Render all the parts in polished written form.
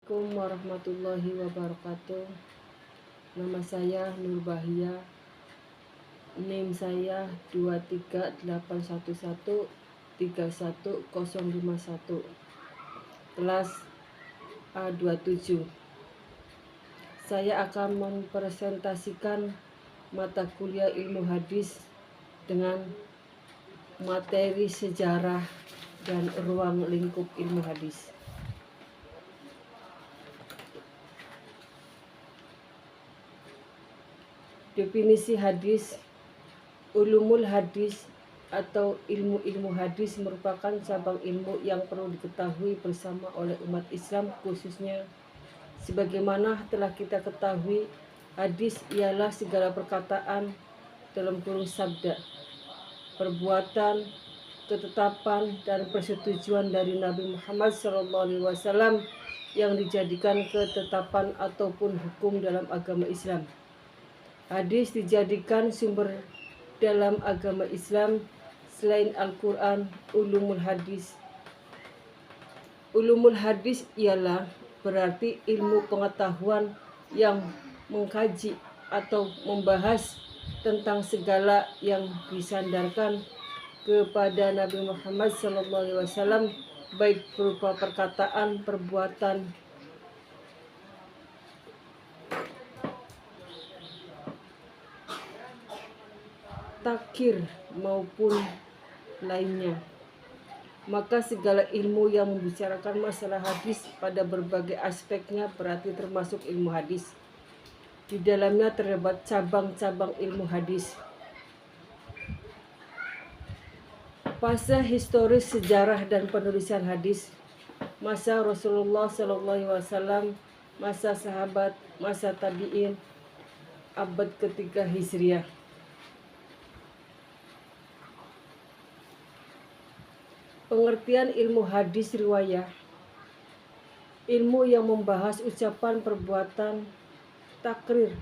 Assalamualaikum warahmatullahi wabarakatuh. Nama saya Nur Bahia. NIM saya 2381131 kelas A27. Saya akan mempresentasikan mata kuliah ilmu hadis dengan materi sejarah dan ruang lingkup ilmu hadis. Definisi hadis. Ulumul hadis atau ilmu-ilmu hadis merupakan cabang ilmu yang perlu diketahui bersama oleh umat Islam khususnya. Sebagaimana telah kita ketahui, hadis ialah segala perkataan dalam kurung sabda, perbuatan, ketetapan dan persetujuan dari Nabi Muhammad SAW yang dijadikan ketetapan ataupun hukum dalam agama Islam. Hadis dijadikan sumber dalam agama Islam selain Al-Quran. Ulumul hadis. Ulumul hadis ialah berarti ilmu pengetahuan yang mengkaji atau membahas tentang segala yang disandarkan kepada Nabi Muhammad SAW, baik berupa perkataan, perbuatan, takir maupun lainnya. Maka segala ilmu yang membicarakan masalah hadis pada berbagai aspeknya berarti termasuk ilmu hadis. Di dalamnya terdapat cabang-cabang ilmu hadis. Fase historis sejarah dan penulisan hadis. Masa Rasulullah SAW, masa sahabat, masa tabi'in, abad ketiga Hijriah. Pengertian ilmu hadis riwayah. Ilmu yang membahas ucapan, perbuatan, takrir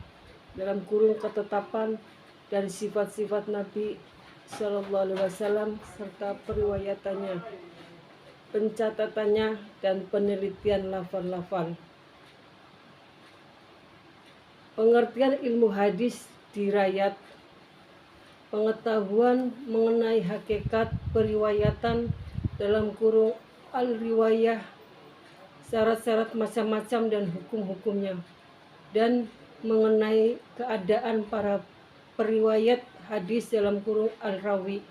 dalam kurung ketetapan dan sifat-sifat Nabi SAW serta periwayatannya, pencatatannya dan penelitian lafal-lafal. Pengertian ilmu hadis dirayat. Pengetahuan mengenai hakikat periwayatan dalam kurung al-riwayah, syarat-syarat macam-macam dan hukum-hukumnya, dan mengenai keadaan para periwayat hadis dalam kurung al-rawi,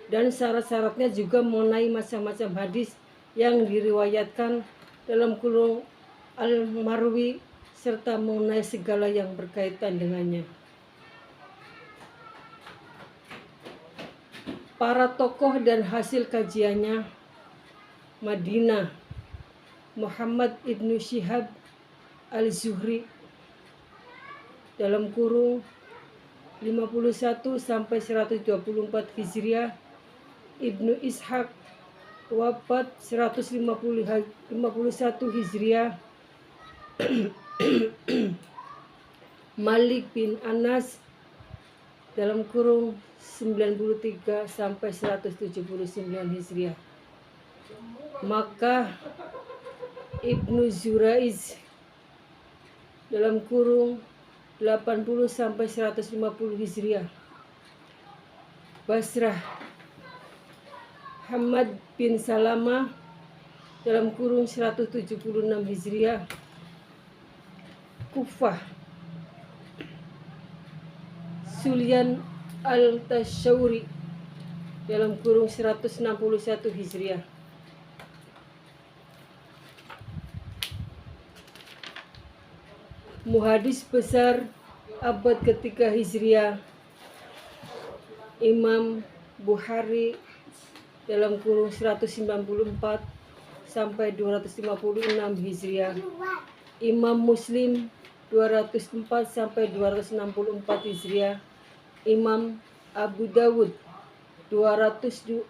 dan syarat-syaratnya juga mengenai macam-macam hadis yang diriwayatkan dalam kurung al-marwi, serta mengenai segala yang berkaitan dengannya. Para tokoh dan hasil kajiannya. Madinah, Muhammad ibnu Syihab al-Zuhri dalam kurung 51 sampai 124 Hijriah. Ibnu Ishaq wafat 151 Hijriah. Malik bin Anas dalam kurung 93 sampai 179 Hijriah. Makkah, Ibnu Zuraiz dalam kurung 80 sampai 150 Hijriah. Basrah, Hamad bin Salamah dalam kurung 176 Hijriah. Kufah, Sulyan al-Tashawri dalam kurung 161 Hijriah. Muhadis besar abad ketiga Hijriah. Imam Bukhari dalam kurung 194 sampai 256 Hijriah. Imam Muslim 204 sampai 264 Hijriah. Imam Abu Dawud 202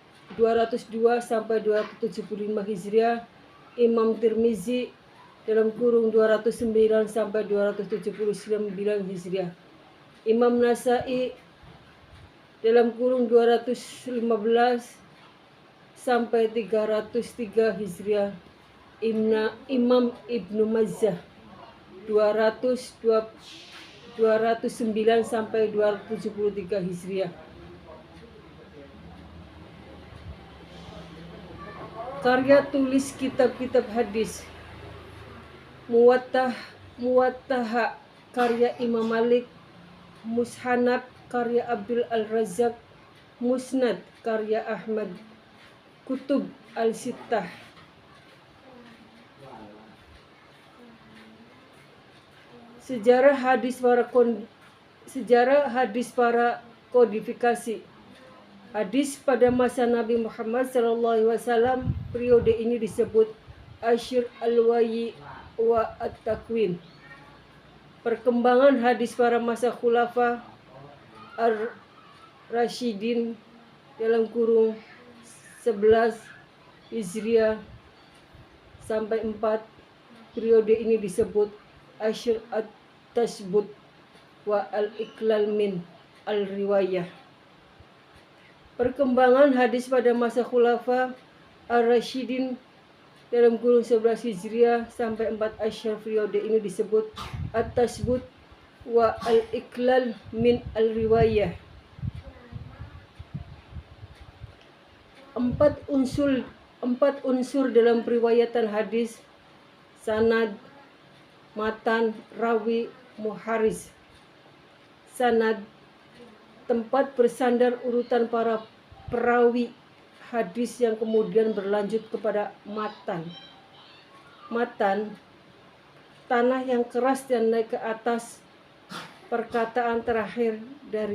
sampai 275 Hijriah. Imam Tirmizi dalam kurung 209 sampai 279 Hijriah. Imam Nasai dalam kurung 215 sampai 303 Hijriah. Imam Ibnu Majah 209 sampai 273 Hijriah. Karya tulis kitab-kitab hadis: Muwattah karya Imam Malik, Mushanaf karya Abdul Al-Razzaq, Musnad karya Ahmad, Kutub Al-Sittah. Sejarah hadis para kodifikasi. Hadis pada masa Nabi Muhammad SAW, periode ini disebut Asyr al-Wahyi wa at-Takwin. Perkembangan hadis para masa Khulafa ar-Rasyidin (11 Hijriah sampai 4), periode ini disebut Asyr at-Tasbut wa al-Iklal min al-Riwayah. Perkembangan hadis pada masa Khulafa ar-Rasyidin (11 Hijriah sampai 4 Asyr), periode ini disebut at-Tasbut wa al-Iklal min al-Riwayah. Empat unsur dalam periwayatan hadis: sanad, matan, rawi, muharis. Sanad, tempat bersandar urutan para perawi hadis yang kemudian berlanjut kepada matan. Matan, tanah yang keras dan naik ke atas perkataan terakhir dari